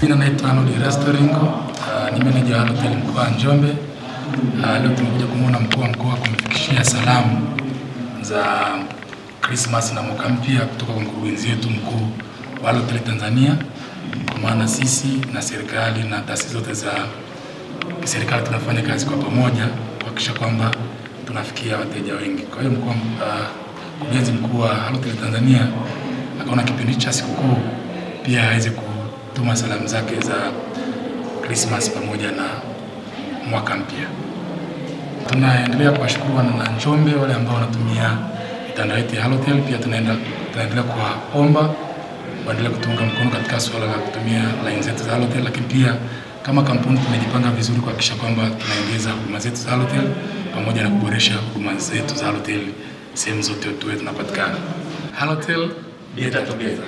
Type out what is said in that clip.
Jina naitwa Arnold Restoringo, ni meneja wa Halotel mkoa wa Njombe. Leo tumekuja kumuona mkuu wa mkoa kumfikishia salamu za Christmas na mwaka mpya kutoka kwa mkurugenzi wetu mkuu wa Halotel Tanzania. Kwa maana sisi na serikali na taasisi zote za serikali tunafanya kazi kwa pamoja kuhakikisha kwamba tunafikia wateja wengi. Kwa hiyo mkurugenzi mkuu wa Halotel Tanzania akaona kipindi cha sikukuu pia aweze kutuma salamu zake za Christmas pamoja na mwaka mpya. Tunaendelea kuwashukuru wana Njombe wale ambao wanatumia mitandao yetu ya Halotel. Pia tunaendelea kuwaomba waendelee kutunga mkono katika suala la kutumia line zetu za Halotel, lakini pia kama kampuni tumejipanga vizuri kuhakikisha kwamba tunaongeza huduma zetu za Halotel pamoja na kuboresha huduma zetu za Halotel sehemu zote tunapatikana. Halotel, better together.